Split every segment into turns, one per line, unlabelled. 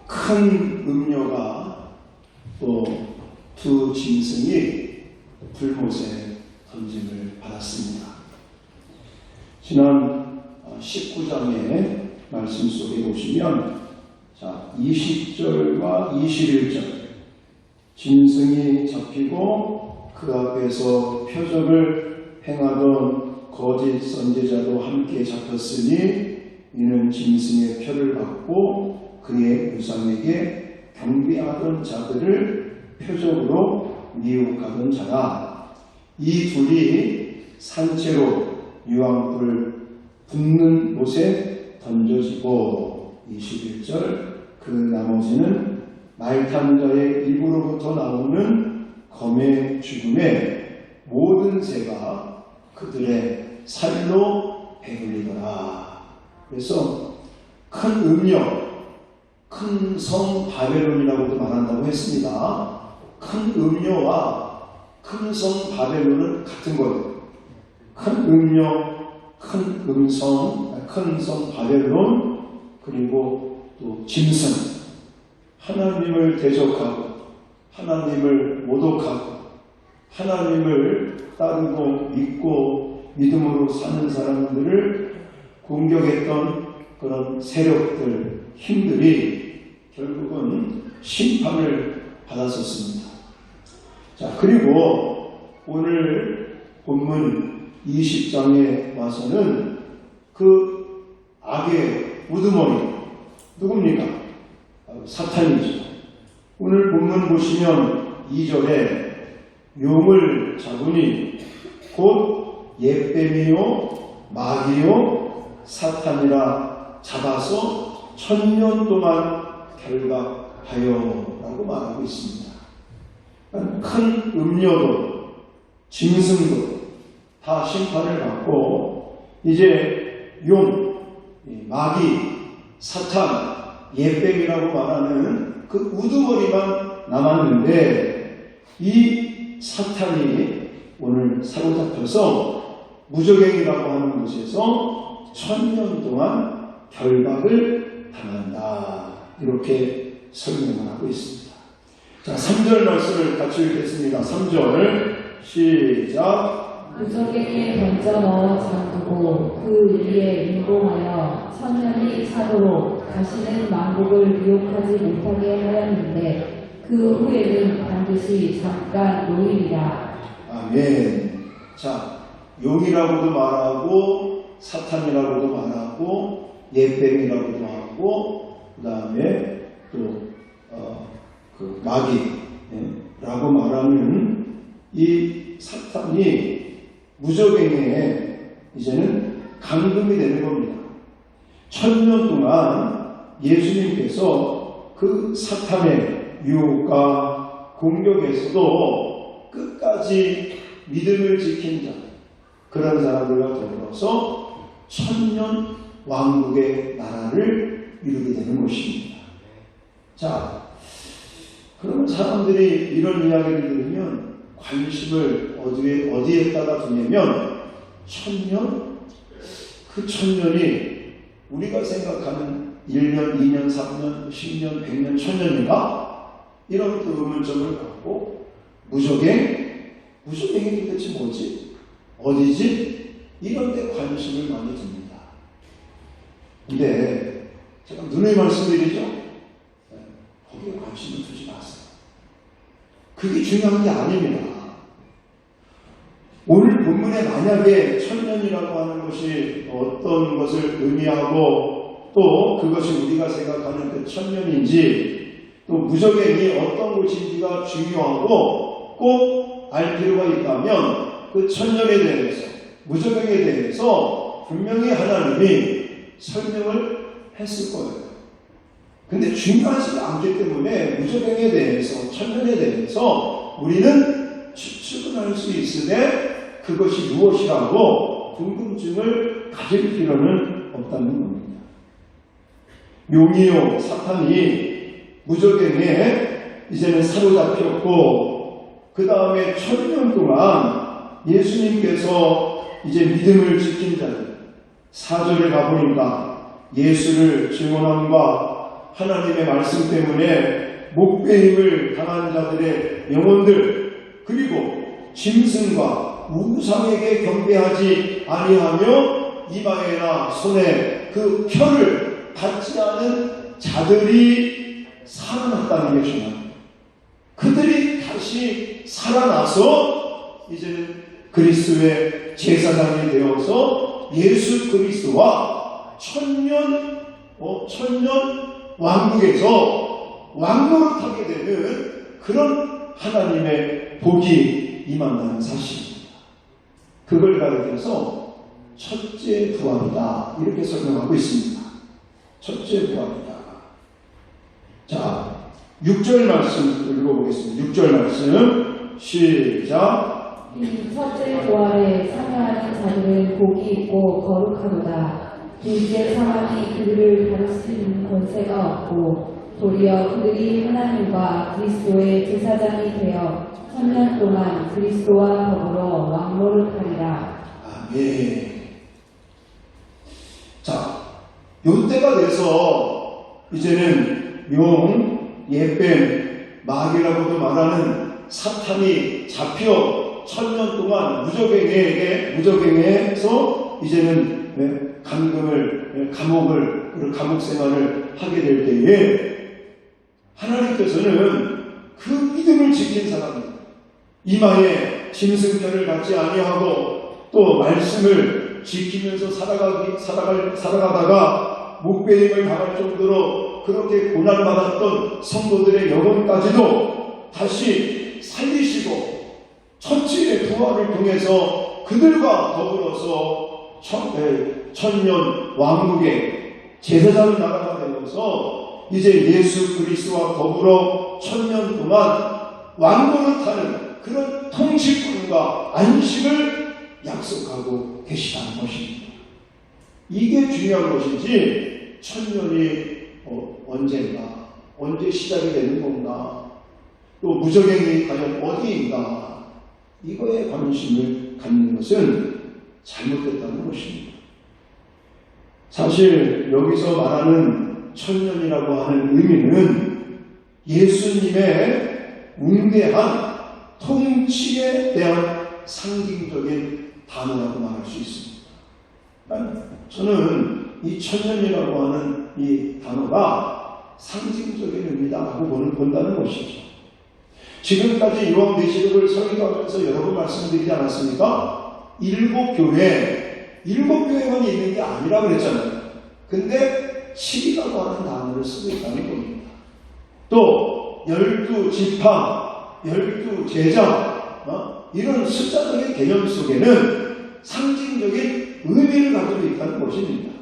큰 음료가 또 두 짐승이 불못에 던짐을 받았습니다. 지난 19장의 말씀 속에 보시면 20절과 21절 짐승이 잡히고 그 앞에서 표적을 행하던 거짓 선지자도 함께 잡혔으니 이는 짐승의 표를 받고 그의 우상에게 경배하던 자들을 표적으로 미혹하던 자라. 이 둘이 산채로 유황불 붓는 못에 던져지고 21절 그 나머지는 말탄 자의 입으로부터 나오는 검의 죽음에 모든 새가 그들의 살로 배불리더라. 그래서 큰 음력, 큰 성 바벨론이라고도 말한다고 했습니다. 큰 음료와 큰 성 바벨론은 같은 거예요. 큰 음력, 큰 음성, 큰 성 바벨론, 그리고 또 짐승, 하나님을 대적하고 하나님을 모독하고 하나님을 따르고 믿고 믿음으로 사는 사람들을 공격했던 그런 세력들, 힘들이 결국은 심판을 받았었습니다. 자, 그리고 오늘 본문 20장에 와서는 그 악의 우두머리 누굽니까? 사탄이죠. 오늘 본문 보시면 2절에 용을 잡으니 곧 옛뱀이요 마귀요 사탄이라 잡아서 1000년 동안 결박하여 라고 말하고 있습니다. 큰 음료도 짐승도 다 심판을 받고 이제 용, 마귀, 사탄, 옛뱀이라고 말하는 그 우두머리만 남았는데 이 사탄이 오늘 사로잡혀서 무저갱이라고 하는 곳에서 1000년 동안 결박을 당한다. 이렇게 설명을 하고 있습니다. 자, 3절 말씀을 같이 읽겠습니다. 3절 시작.
무저갱에 던져 넣어 잠그고 그 위에 인공하여 1000년이 차도록 다시는 만국을 미혹하지 못하게 하였는데 그 후에는 반드시 잠깐 노일이라.
아멘. 자, 용이라고도 말하고 사탄이라고도 말하고 옛뱀이라고도 하고 그 다음에 또 그 마귀라고 말하는 이 사탄이 무저갱에 이제는 감금이 되는 겁니다. 1000년 동안 예수님께서 그 사탄의 유혹과 공격에서도 끝까지 믿음을 지킨 자, 그런 사람들과 더불어서 1000년 왕국의 나라를 이루게 되는 것입니다. 자, 그러면 사람들이 이런 이야기를 들으면 관심을 어디에다가 두냐면 1000년? 그 1000년이 우리가 생각하는 1년, 2년, 3년, 10년, 100년, 1000년인가? 이런 의문점을 갖고 무저갱이 도대체 뭐지? 어디지? 이런 데 관심을 많이 둡니다. 근데 제가 누누이 말씀드리죠? 거기에 관심을 두지 마세요. 그게 중요한 게 아닙니다. 오늘 본문에 만약에 1000년이라고 하는 것이 어떤 것을 의미하고 또 그것이 우리가 생각하는 그 1000년인지 또 무저갱이 어떤 곳인지가 중요하고 꼭 알 필요가 있다면 그 1000년에 대해서 무저갱에 대해서 분명히 하나님이 설명을 했을 거예요. 근데 중요하지 않기 때문에 무저갱에 대해서 1000년에 대해서 우리는 추측을 할 수 있으되 그것이 무엇이라고 궁금증을 가질 필요는 없다는 겁니다. 용이요 사탄이 무저갱에 이제는 사로잡혔고 그 다음에 1000년 동안 예수님께서 이제 믿음을 지킨 자들 4절에 가보니까 예수를 증언함과 하나님의 말씀 때문에 목배임을 당한 자들의 영혼들, 그리고 짐승과 우상에게 경배하지 아니하며 이마에나 손에 그 표를 받지 않은 자들이 살아났다는 게 중요합니다. 그들이 다시 살아나서 이제는 그리스도의 제사장이 되어서 예수 그리스도와 천년 왕국에서 왕노릇하게 되는 그런 하나님의 복이 임한다는 사실입니다. 그걸 가리켜서 첫째 부활이다 이렇게 설명하고 있습니다. 첫째 부활이다. 자, 6절 말씀 읽어보겠습니다. 6절 말씀 시작.
이 첫째 부활에 참여하는 자들은 복이 있고 거룩하도다. 둘째 사람이 그들을 다룰 수 있는 권세가 없고 도리어 그들이 하나님과 그리스도의 제사장이 되어 1000년 동안 그리스도와 더불어 왕노릇하리라.
아멘. 자, 요때가 돼서 이제는 예뱀, 마귀라고도 말하는 사탄이 잡혀 1000년 동안 무적행해서 이제는 감옥 생활을 하게 될 때에 하나님께서는 그 믿음을 지킨 사람들, 이마에 짐승뼈를 갖지 아니하고 또 말씀을 지키면서 살아가다가 목배임을 당할 정도로 그렇게 고난받았던 성도들의 영혼까지도 다시 살리시고 첫째 부활을 통해서 그들과 더불어서 천년 왕국의 제사장 나라가 되어서 이제 예수 그리스도와 더불어 1000년 동안 왕노릇하는 그런 통치권과 안식을 약속하고 계시다는 것입니다. 이게 중요한 것이지 1000년이 언제 시작이 되는 건가, 또 무적행이 과연 어디인가, 이거에 관심을 갖는 것은 잘못됐다는 것입니다. 사실 여기서 말하는 1000년이라고 하는 의미는 예수님의 웅대한 통치에 대한 상징적인 단어라고 말할 수 있습니다. 저는 이 1000년이라고 하는 이 단어가 상징적인 의미다라고 본다는 것이죠. 지금까지 요한계시록을 설교하면서 여러 번 말씀드리지 않았습니까? 7교회만 있는 게 아니라고 그랬잖아요. 근데 7이라고 하는 단어를 쓰고 있다는 겁니다. 또 12지파, 12제자, 이런 숫자적인 개념 속에는 상징적인 의미를 가지고 있다는 것입니다.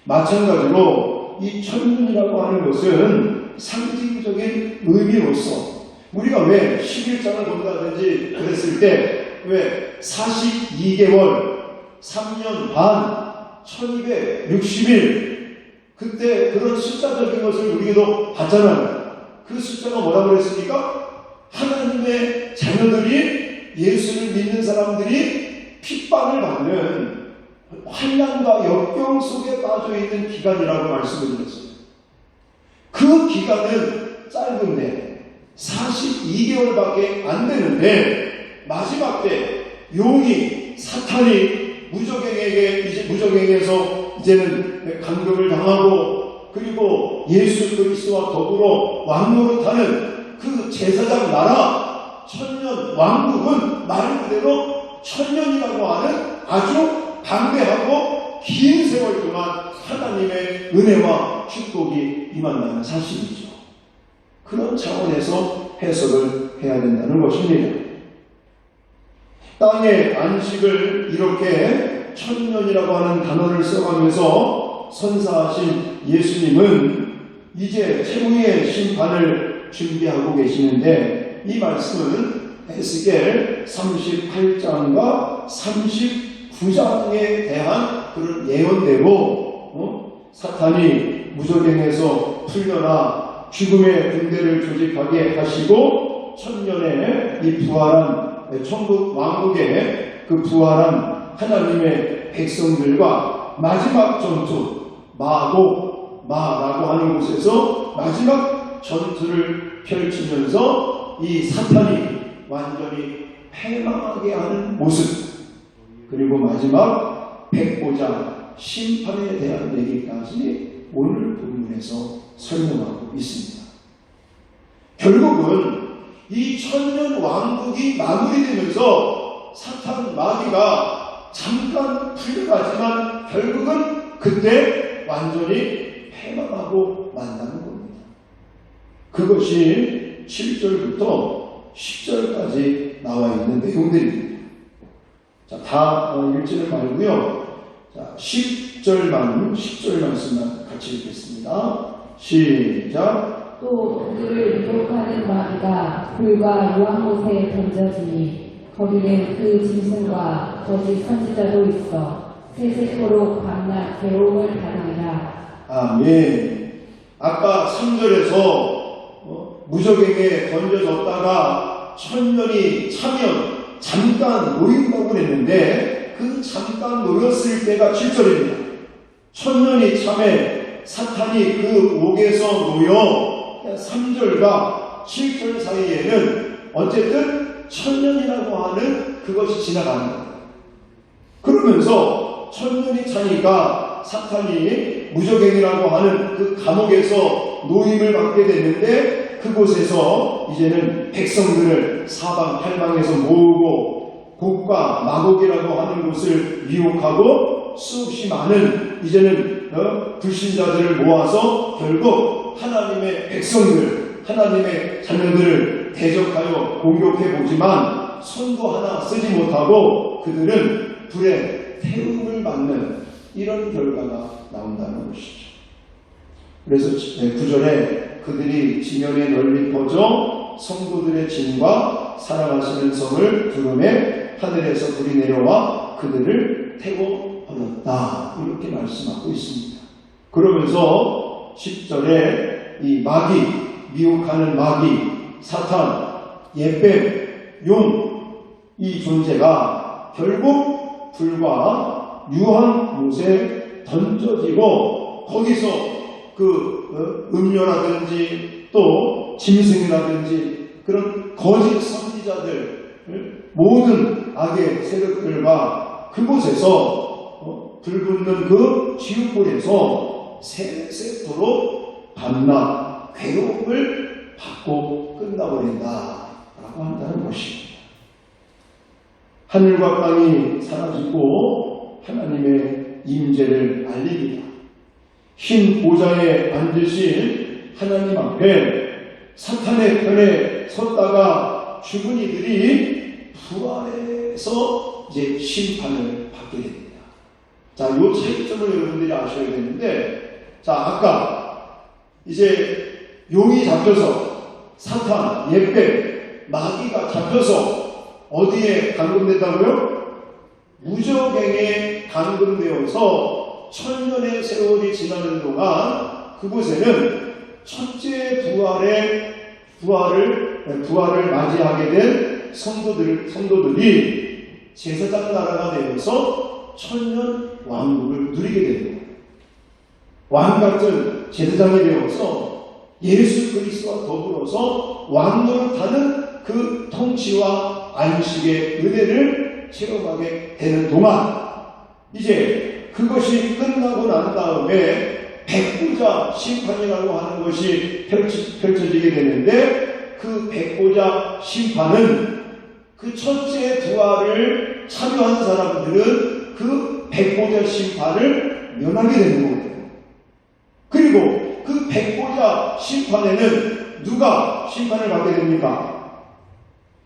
마찬가지로 이 1000년이라고 하는 것은 상징적인 의미로서 우리가 왜 11장을 본다든지 그랬을 때 왜 42개월, 3년 반, 1260일, 그때 그런 숫자적인 것을 우리도 봤잖아요. 그 숫자가 뭐라고 그랬습니까? 하나님의 자녀들이, 예수를 믿는 사람들이 핍박을 받는 환난과 역경 속에 빠져있는 기간이라고 말씀을 드렸어요. 그 기간은 짧은데 42개월밖에 안 되는데 마지막 때 용이, 사탄이 무적행에서 이제는 감금을 당하고, 그리고 예수 그리스도와 더불어 왕노릇하는 그 제사장 나라 1000년 왕국은 말 그대로 1000년이라고 하는 아주 방대하고 긴 세월 동안 하나님의 은혜와 축복이 임한다는 사실이죠. 그런 차원에서 해석을 해야 된다는 것입니다. 땅의 안식을 이렇게 1000년이라고 하는 단어를 써가면서 선사하신 예수님은 이제 최후의 심판을 준비하고 계시는데, 이 말씀은 에스겔 38장과 39장에 대한 그런 예언대로 사탄이 무적행에서 풀려나 죽음의 군대를 조직하게 하시고 1000년의 이 부활한 천국 왕국의 그 부활한 하나님의 백성들과 마지막 전투, 마라고 하는 곳에서 마지막 전투를 펼치면서 이 사탄이 완전히 패망하게 하는 모습, 그리고 마지막 백보자 심판에 대한 얘기까지 오늘 본문에서 설명하고 있습니다. 결국은 이 천년 왕국이 마무리되면서 사탄 마귀가 잠깐 풀려가지만 결국은 그때 완전히 패망하고 만나는 겁니다. 그것이 7절부터 10절까지 나와 있는 내용들입니다. 자, 다 읽지는 말고요. 자, 10절 말씀만 같이 읽겠습니다. 시작.
또 그들을 유혹하는 마귀가 불과 유황 못에 던져지니 거기는 그 짐승과 거짓 선지자도 있어 세세토록 밤낮 괴로움을 받으리라.
아멘. 아까 3절에서 무적에게 던져졌다가 천년이 차면 잠깐 놓인다고 그랬는데 그 잠깐 놓였을 때가 7절입니다. 천년이 차면 사탄이 그 옥에서 놓여 3절과 7절 사이에는 어쨌든 천년이라고 하는 그것이 지나가는 거예요. 그러면서 천년이 차니까 사탄이 무적행이라고 하는 그 감옥에서 노임을 받게 됐는데 그곳에서 이제는 백성들을 사방팔방에서 모으고 곡과 마곡이라고 하는 곳을 유혹하고 수없이 많은 이제는 불신자들을 모아서 결국 하나님의 백성들, 하나님의 자녀들을 대적하여 공격해보지만 손도 하나 쓰지 못하고 그들은 불에 태움을 받는 이런 결과가 나온다는 것이죠. 그래서 9절에 그들이 지면에 널리 퍼져 성도들의 짐과 사랑하시는 성을 두름에 하늘에서 불이 내려와 그들을 태워버렸다. 이렇게 말씀하고 있습니다. 그러면서 10절에 이 마귀, 미혹하는 마귀, 사탄, 예뱀, 용, 이 존재가 결국 불과 유황 못에 던져지고 거기서 그 음료라든지 또 짐승이라든지 그런 거짓 선지자들 모든 악의 세력들과 그곳에서 불붙는 그 지옥불에서 세세토록 밤낮 괴로움을 받고 끝나버린다라고 한다는 것입니다. 하늘과 땅이 사라지고 하나님의 임재를 알립니다. 흰 보좌에 앉으신 하나님 앞에 사탄의 편에 섰다가 죽은 이들이 부활해서 이제 심판을 받게 됩니다. 자, 요 차이점을 여러분들이 아셔야 되는데, 자, 아까 이제 용이 잡혀서 사탄, 예뱀, 마귀가 잡혀서 어디에 감금된다고요? 무적행에 감금되어서 천년의 세월이 지나는 동안 그곳에는 첫째 부활을 맞이하게 된 성도들이 제사장 나라가 되어서 천년 왕국을 누리게 됩니다. 왕 같은 제사장이 되어서 예수 그리스도와 더불어서 왕노릇하는 그 통치와 안식의 은혜를 체험하게 되는 동안 이제 그것이 끝나고 난 다음에 백보자 심판이라고 하는 것이 펼쳐지게 되는데 그 백보자 심판은 그 첫째 부활을 참여한 사람들은 그 백보자 심판을 면하게 되는 거예요. 그리고 그 백보자 심판에는 누가 심판을 받게 됩니까?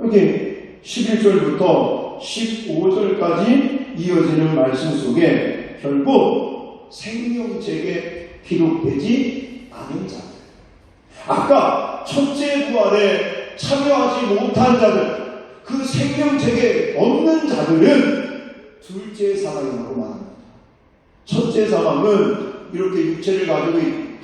여기 11절부터 15절까지 이어지는 말씀 속에 결국 생명책에 기록되지 않은 자들, 아까 첫째 부활에 참여하지 못한 자들, 그 생명책에 없는 자들은 둘째 사망이라고 말합니다. 첫째 사망은 이렇게 육체를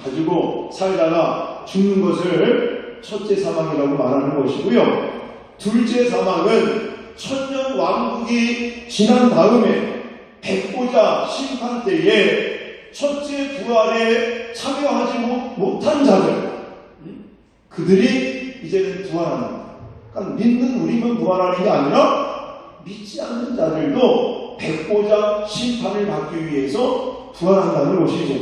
가지고 살다가 죽는 것을 첫째 사망이라고 말하는 것이고요. 둘째 사망은 천년 왕국이 지난 다음에 백보자 심판 때에 첫째 부활에 참여하지 못한 자들, 그들이 이제는 부활한다. 그러니까 믿는 우리만 부활하는 게 아니라 믿지 않는 자들도 백보자 심판을 받기 위해서 부활한다는 것이죠.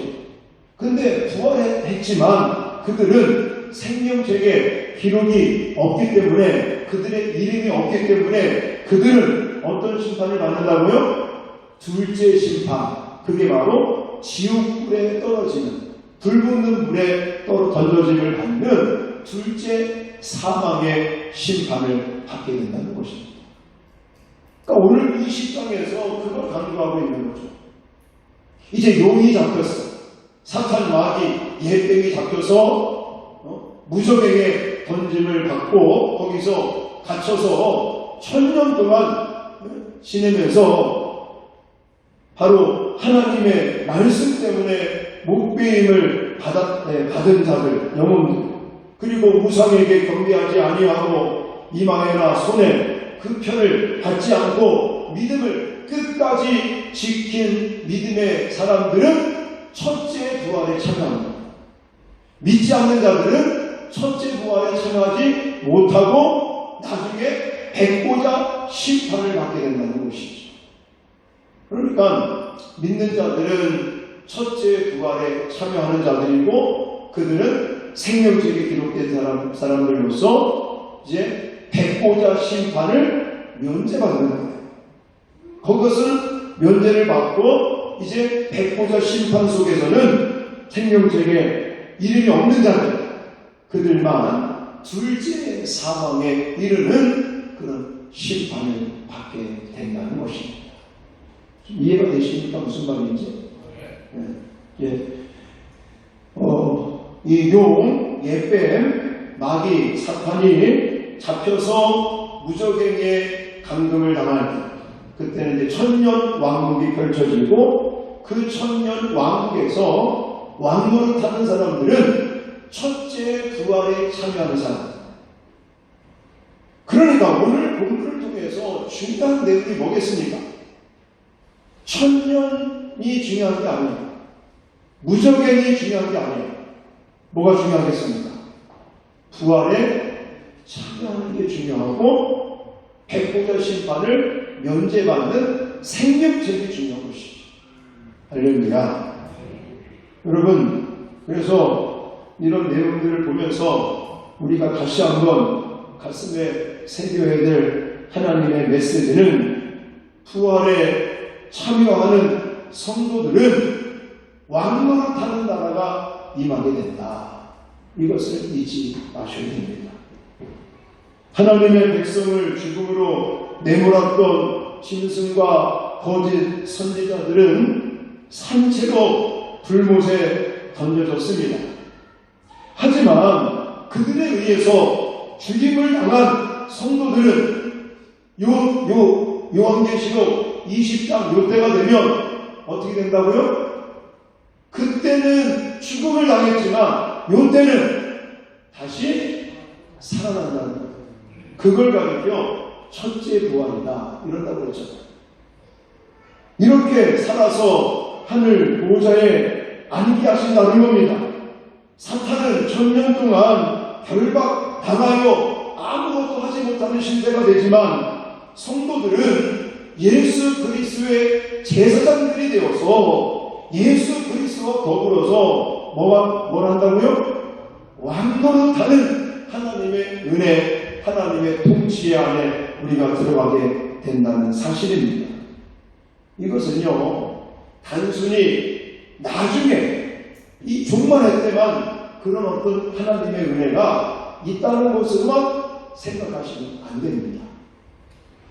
근데 부활했지만 그들은 생명책에 기록이 없기 때문에, 그들의 이름이 없기 때문에 그들은 어떤 심판을 받는다고요? 둘째 심판. 그게 바로 지옥불에 떨어지는, 불붙는 물에 던져짐을 받는 둘째 사망의 심판을 받게 된다는 것입니다. 그러니까 오늘 이 10장에서 그걸 강조하고 있는 거죠. 이제 용이 잡혔어. 사탄 마귀 예병이 잡혀서 무적에게 던짐을 받고 거기서 갇혀서 1000년 동안 지내면서 바로 하나님의 말씀 때문에 목배임을 받은 자들, 영혼들, 그리고 우상에게 경배하지 아니하고 이마에나 손에 그 편을 받지 않고 믿음을 끝까지 지킨 믿음의 사람들은 첫째 부활에 참여합니다. 믿지 않는 자들은 첫째 부활에 참여하지 못하고 나중에 백보자 심판을 받게 된다는 것이죠. 그러니까 믿는 자들은 첫째 부활에 참여하는 자들이고 그들은 생명책에 기록된 사람들로서 이제 백보자 심판을 면제받는 거예요. 그것은 면제를 받고 이제 백보자 심판 속에서는 생명책에 이름이 없는 자들, 그들만 둘째 사망에 이르는 그런 심판을 받게 된다는 것입니다. 이해가 되십니까? 무슨 말인지? 이 용, 예뱀, 마귀, 사탄이 잡혀서 무적행에 감금을 당할 때, 그때는 이제 1000년 왕국이 펼쳐지고 그 1000년 왕국에서 왕노릇 하는 사람들은 첫째 부활에 참여하는 사람. 그러니까 오늘 본문을 통해서 중요한 내용이 뭐겠습니까? 1000년이 중요한 게 아니에요. 무적행이 중요한 게 아니에요. 뭐가 중요하겠습니까? 부활에 참여하는 게 중요하고 백보자 심판을 면제받는 생명책이 중요한 것이죠. 할렐루야. 여러분, 그래서 이런 내용들을 보면서 우리가 다시 한번 가슴에 새겨야 될 하나님의 메시지는 부활에 참여하는 성도들은 왕노릇하는 나라가 임하게 된다. 이것을 잊지 마셔야 됩니다. 하나님의 백성을 죽음으로 내몰았던 짐승과 거짓 선지자들은 산채로 불못에 던져졌습니다. 하지만 그들에 의해서 죽임을 당한 성도들은 요한계시록 20장 요때가 되면 어떻게 된다고요? 그때는 죽음을 당했지만 요때는 다시 살아난다는 거예요. 그걸 가리켜 첫째 부활이다 이런다고 했죠. 이렇게 살아서 하늘 보호자에 안기하신다는 겁니다. 사탄은 1000년 동안 결박 당하여 아무것도 하지 못하는 신세가 되지만 성도들은 예수 그리스도의 제사장들이 되어서 예수 그리스도와 더불어서 뭘 한다고요? 왕노릇하는 하나님의 은혜, 하나님의 통치 안에 우리가 들어가게 된다는 사실입니다. 이것은요, 단순히 나중에 이 종말할 때만 그런 어떤 하나님의 은혜가 있다는 것으로만 생각하시면 안 됩니다.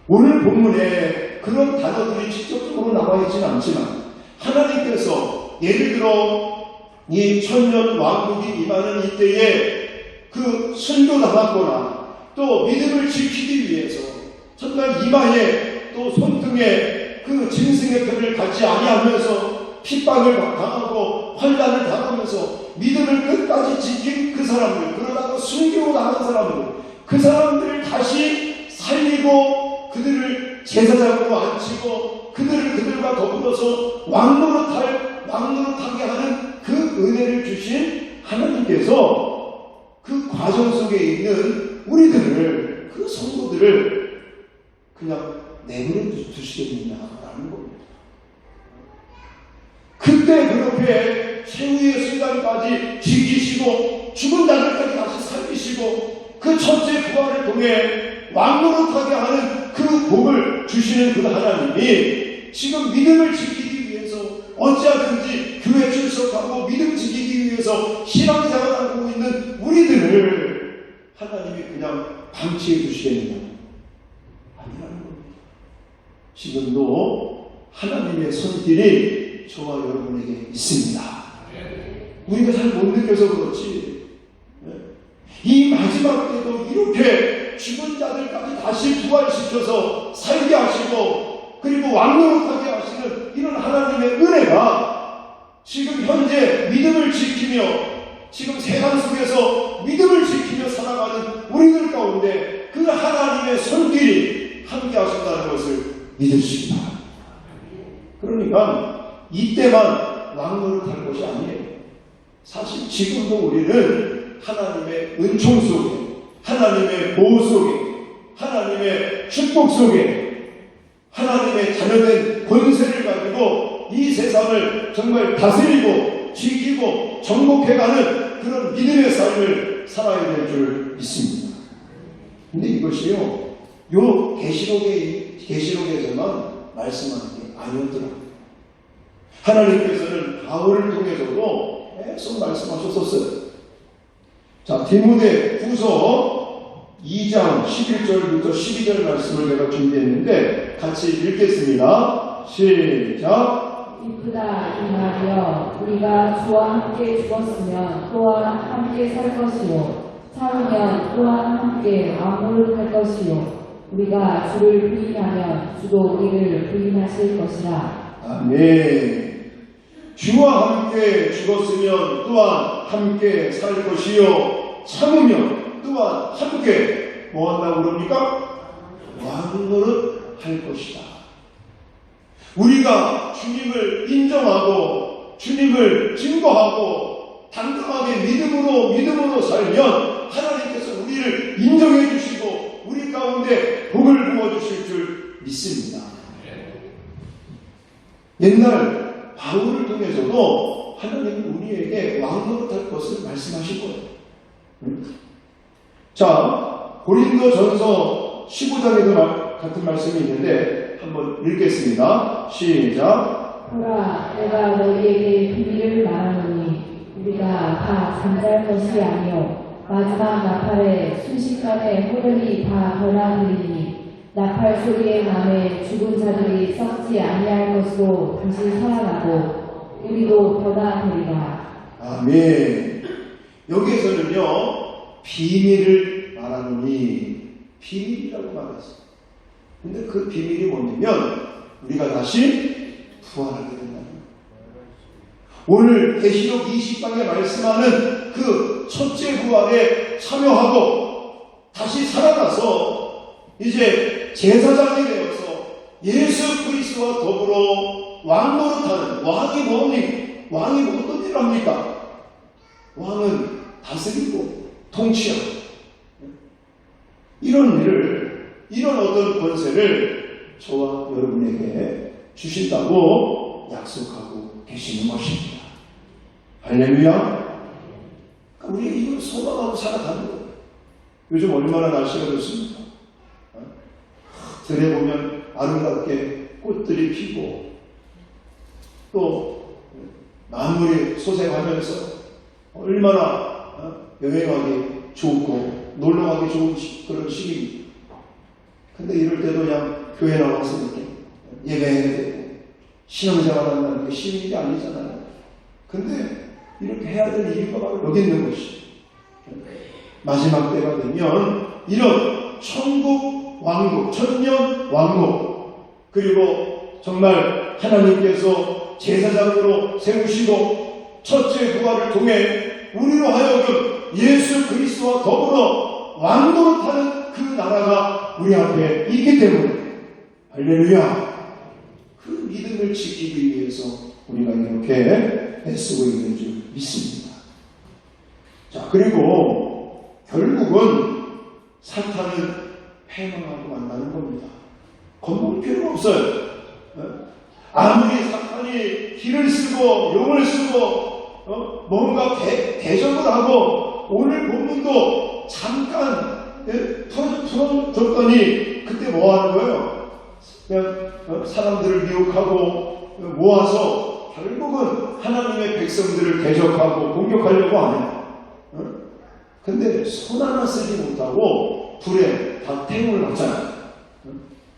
오늘 본문에 그런 단어들이 직접적으로 나와 있지는 않지만 하나님께서 예를 들어 이 1000년 왕국이 임하는 이때에 그 순교당했거나 또 믿음을 지키기 위해서 정말 이마에 또 손등에 그 짐승의 표를 갖지 아니하면서 핍박을 당하고 환난을 당하면서 믿음을 끝까지 지킨 그 사람들, 그러다가 순교당한 사람들, 그 사람들을 다시 살리고 그들을 제사장으로 앉히고 그들과 더불어서 왕노릇하게 하는 그 은혜를 주신 하나님께서 그 과정 속에 있는 우리들을, 그 성도들을 그냥 내버려 두시겠느냐라는 겁니다. 그때 그렇게 최후의 순간까지 지키시고 죽은 자들까지 다시 살리시고 그 첫째 부활을 통해 왕노릇하게 하는 그 복을 주시는 그 하나님이 지금 믿음을 지키기 위해서 어찌하든지 교회 출석하고 믿음 지키기 위해서 신앙생활하고 있는 우리들을 하나님이 그냥 방치해 주시겠느냐? 아니라는 겁니다. 지금도 하나님의 손길이 저와 여러분에게 있습니다. 우리가 잘 못 느껴서 그렇지. 이 마지막 때도 이렇게 죽은 자들까지 다시 부활시켜서 살게 하시고 그리고 왕노릇하게 하시는 이런 하나님의 은혜가 지금 현재 믿음을 지키며 지금 세상 속에서 믿음을 지키며 살아가는 우리들 가운데 그 하나님의 손길이 함께 하신다는 것을 믿으시기 바랍니다. 그러니까 이때만 왕노릇할 것이 아니에요. 사실 지금도 우리는 하나님의 은총 속에, 하나님의 보호 속에, 하나님의 축복 속에 하나님의 자녀된 권세를 가지고 이 세상을 정말 다스리고 지키고 정복해가는 그런 믿음의 삶을 살아야 될 줄 믿습니다. 근데 이것이요, 요 계시록에서만 말씀하는 게 아니었더라고요. 하나님께서는 바울을 통해서도 계속 말씀하셨었어요. 자, 디모데 후서 2장 11절부터 12절 말씀을 제가 준비했는데 같이 읽겠습니다. 시작.
이쁘다 이 말이여, 우리가 주와 함께 죽었으면 또한 함께 살 것이요, 살으면 또한 함께 왕노릇할 것이요, 우리가 주를 부인하면 주도 우리를 부인하실 것이라.
아멘. 주와 함께 죽었으면 또한 함께 살 것이요, 참으면 또한 함께 뭐 한다고 그럽니까? 왕노릇 할 것이다. 우리가 주님을 인정하고 주님을 증거하고 당당하게 믿음으로 살면 하나님께서 우리를 인정해 주시고 우리 가운데 복을 부어 주실 줄 믿습니다. 옛날 바울을 통해서도 하나님은 우리에게 왕노릇할 것을 말씀하신 거예요. 자, 고린도전서 15장에도 같은 말씀이 있는데 한번 읽겠습니다. 시작.
보라, 내가 너희에게 비밀을 말하노니 우리가 다 잠잘 것이 아니요 마지막 나팔에 순식간에 호련히 다 변화되리니 나팔 소리에 남에 죽은 자들이 썩지 아니할 것으로 다시 살아나고 우리도 변화되리라.
아멘. 여기에서는요, 비밀을 말하노니, 비밀이라고 말했어요. 근데 그 비밀이 뭐냐면 우리가 다시 부활하게 된다는 거예요. 오늘 계시록 20장에 말씀하는 그 첫째 부활에 참여하고 다시 살아나서 이제 제사장이 되어서 예수 그리스도와 더불어 왕노릇하는, 왕이 뭐니? 왕이 어떤 일을 합니까? 왕은 다스리고 통치하고 이런 일을, 이런 어떤 권세를 저와 여러분에게 주신다고 약속하고 계시는 것입니다. 할렐루야. 우리가 이걸 소망하고 살아가는 거예요. 요즘 얼마나 날씨가 좋습니까? 들에 보면 아름답게 꽃들이 피고 또 만물이 소생하면서 얼마나 여행하기 좋고 놀러가기 좋은 그런 시기입니다. 근데 이럴 때도 그냥 교회 나와서 이렇게 예배해야 되고 신앙생활 한다는 게 쉬운 일이 아니잖아요. 근데 이렇게 해야 될 이유가 바로 여기 있는 것이, 마지막 때가 되면 이런 천국 왕국, 천년 왕국, 그리고 정말 하나님께서 제사장으로 세우시고 첫째 부활을 통해 우리로 하여금 예수 그리스도와 더불어 왕노릇하는 그 나라가 우리 앞에 있기 때문에, 할렐루야, 그 믿음을 지키기 위해서 우리가 이렇게 애쓰고 있는 줄 믿습니다. 자, 그리고 결국은 사탄은 패망하고 만나는 겁니다. 겁먹을 필요가 없어요. 아무리 사탄이 길을 쓰고 용을 쓰고 뭔가 대적을 하고 오늘 본문도 잠깐 풀어줬더니 그때 뭐 하는 거예요? 그냥 사람들을 미혹하고 모아서 결국은 하나님의 백성들을 대적하고 공격하려고 하네요. 근데 손 하나 쓰지 못하고 불에 다 태움을 받잖아요.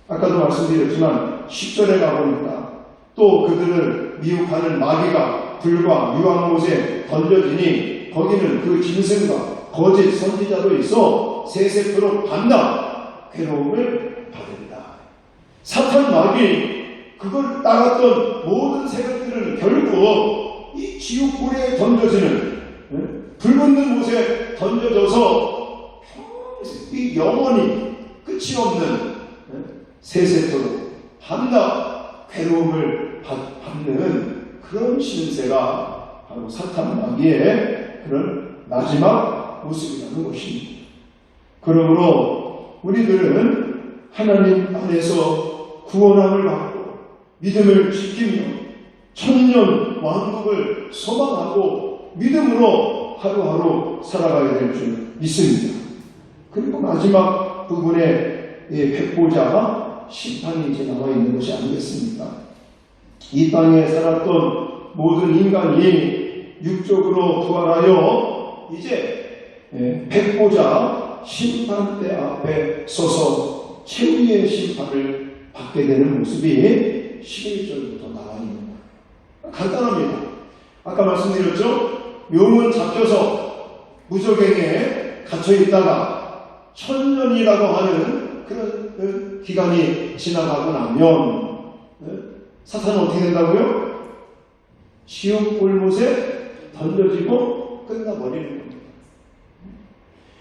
아까도 말씀드렸지만 10절에 가보니까 또 그들을 미혹하는 마귀가 불과 유황 못에 던져지니 거기는 그 짐승과 거짓 선지자도 있어 세세토록 밤낮 괴로움을 받는다. 사탄 마귀 그걸 따랐던 모든 세력들은 결국 이 지옥불에 던져지는 불붙는 못에 던져져서 이 영원히 끝이 없는 세세토록 밤낮 괴로움을 받는 그런 신세가 바로 사탄 마귀의 그런 마지막 모습이라는 것입니다. 그러므로 우리들은 하나님 안에서 구원함을 받고 믿음을 지키며 천년 왕국을 소망하고 믿음으로 하루하루 살아가야 될 줄 믿습니다. 그리고 마지막 부분에 백보자가 심판이 이제 나와 있는 것이 아니겠습니까? 이 땅에 살았던 모든 인간이 육적으로 부활하여 이제 백보자 심판대 앞에 서서 최후의 심판을 받게 되는 모습이 11절부터 나와 있는 거예요. 간단합니다. 아까 말씀드렸죠? 묘문 잡혀서 무적행에 갇혀 있다가 천년이라고 하는 그런 기간이 지나가고 나면 사탄은 어떻게 된다고요? 지옥 골못에 던져지고 끝나버리는 겁니다.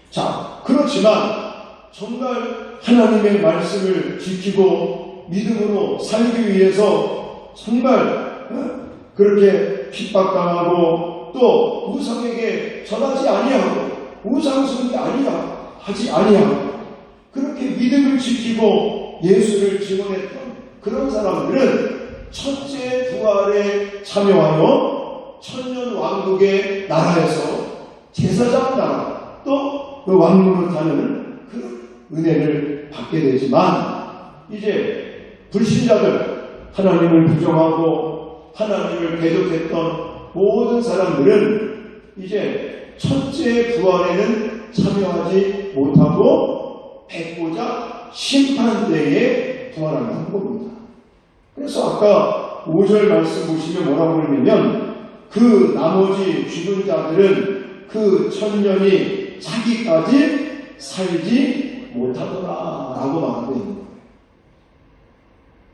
자, 그렇지만 정말 하나님의 말씀을 지키고 믿음으로 살기 위해서 정말 그렇게 핍박당하고 또 우상에게 절하지 아니하고 우상숭배 하지 아니하고 그렇게 믿음을 지키고 예수를 증언했던 그런 사람들은 첫째 부활에 참여하여 천년 왕국의 나라에서 제사장 나라 또 그 왕국을 타는 그런 은혜를 받게 되지만 이제 불신자들 하나님을 부정하고 하나님을 대적했던 모든 사람들은 이제 첫째 부활에는 참여하지 못하고 백보자 심판대에 부활한다는 겁니다. 그래서 아까 5절 말씀 보시면 뭐라고 그러냐면 그 나머지 죽은 자들은 그 천년이 자기까지 살지 못하더라 라고 말하고 있는 거예요.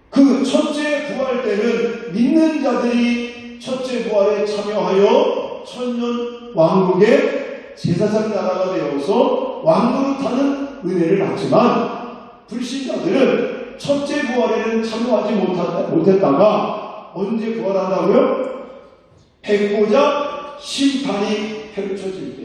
그 첫째 부활 때는 믿는 자들이 첫째 부활에 참여하여 천년 왕국의 제사장 나라가 되어서 왕국을 타는 은혜를 받지만 불신자들은 첫째 부활에는 참여하지 못했다가 언제 부활한다고요? 백보자 심판이 펼쳐질 때에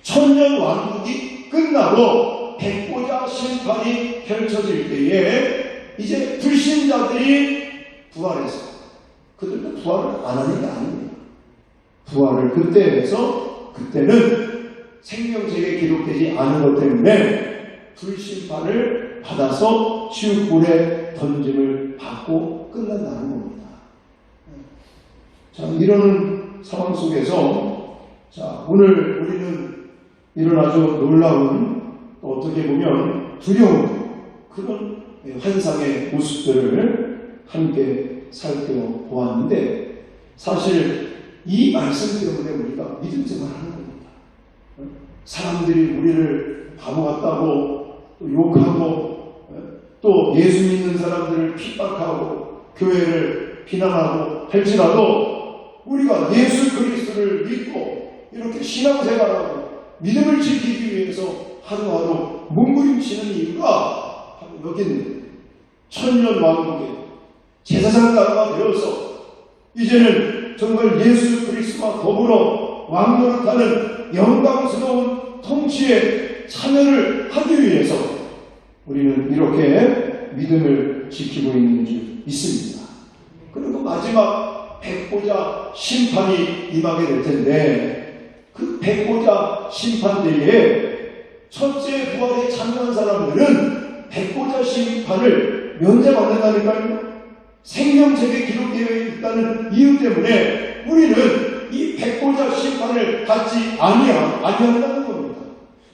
천년 왕국이 끝나고 백보자 심판이 펼쳐질 때에 이제 불신자들이 부활해서 그들도 부활을 안 하는 게 아닙니다. 부활을 그때 해서 그때는 생명책에 기록되지 않은 것 때문에 불심판을 받아서 지옥불에 던짐을 받고 끝난다는 겁니다. 자, 이런 상황 속에서 자, 오늘 우리는 이런 아주 놀라운 어떻게 보면 두려운 그런 환상의 모습들을 함께 살펴보았는데 사실 이 말씀 때문에 우리가 믿음 생활하는 겁니다. 사람들이 우리를 바보 같다고 또 욕하고 또 예수 믿는 사람들을 핍박하고 교회를 비난하고 할지라도 우리가 예수 그리스도를 믿고 이렇게 신앙생활하고 믿음을 지키기 위해서 하루하루 몸부림치는 이유가 바로 여기는 천년 왕국의 제사장 나라가 되어서 이제는 정말 예수 그리스도와 더불어 왕노릇하는 영광스러운 통치에 참여를 하기 위해서 우리는 이렇게 믿음을 지키고 있는 줄 믿습니다. 그리고 마지막 백보자 심판이 임하게 될 텐데 그 백보자 심판 때에 첫째 부활에 참여한 사람들은 백보자 심판을 면제받는다니까요. 생명책에 기록되어 있다는 이유 때문에 우리는 이 백보자 심판을 받지 아니한다는 겁니다.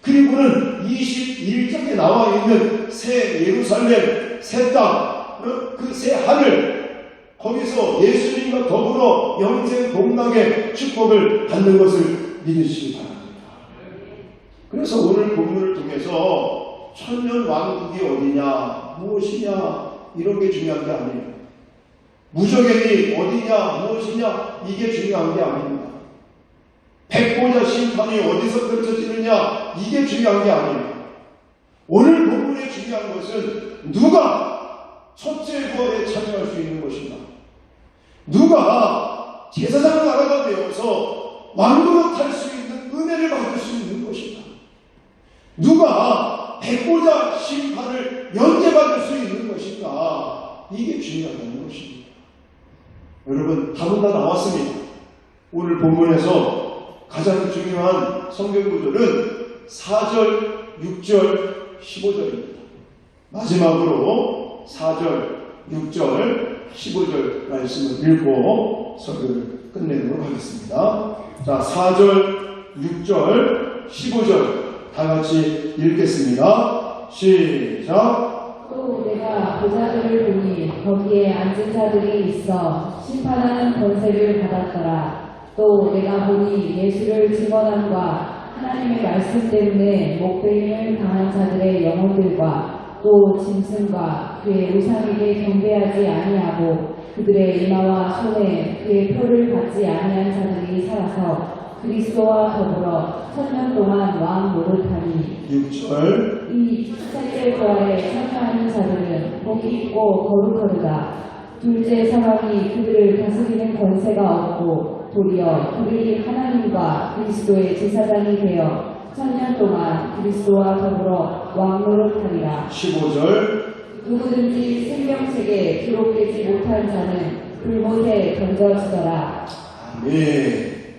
그리고는 21장에 나와 있는 새 예루살렘, 새 땅, 그 새 하늘, 거기서 예수님과 더불어 영생 복락의 축복을 받는 것을 믿으시기 바랍니다. 그래서 오늘 본문을 통해서 천년 왕국이 어디냐, 무엇이냐, 이런 게 중요한 게 아니에요. 무적행이 어디냐, 무엇이냐, 이게 중요한 게 아닙니다. 백보자 심판이 어디서 펼쳐지느냐, 이게 중요한 게 아닙니다. 오늘 본문에 중요한 것은 누가 첫째 부활에 참여할 수 있는 것인가, 누가 제사장 나라가 되어서 왕으로 탈 수 있는 은혜를 받을 수 있는 것인가, 누가 백보자 심판을 면제받을 수 있는 것인가, 이게 중요하다는 것입니다. 여러분, 답은 다 나왔습니다. 오늘 본문에서 가장 중요한 성경 구절은 4절, 6절, 15절입니다. 마지막으로 4절, 6절, 15절 말씀을 읽고 설교를 끝내도록 하겠습니다. 자, 4절, 6절, 15절 다 같이 읽겠습니다. 시작.
또 내가 보자들을 보니 거기에 앉은 자들이 있어 심판하는 권세를 받았더라. 또 내가 보니 예수를 증언함과 하나님의 말씀 때문에 목베임을 당한 자들의 영혼들과 또 짐승과 그의 우상에게 경배하지 아니하고 그들의 이마와 손에 그의 표를 받지 아니한 자들이 살아서 그리스도와 더불어 1000년 동안 왕 노릇하니
6절.
이 셋째 부활에 참여하는 자들은 복이 있고 거룩하도다. 둘째 사망이 그들을 다스리는 권세가 없고 도리어 그들이 하나님과 그리스도의 제사장이 되어 1000년 동안 그리스도와 더불어 왕 노릇하리라.
15절.
누구든지 생명책에 기록되지 못한 자는 불못에 던져지더라.
네.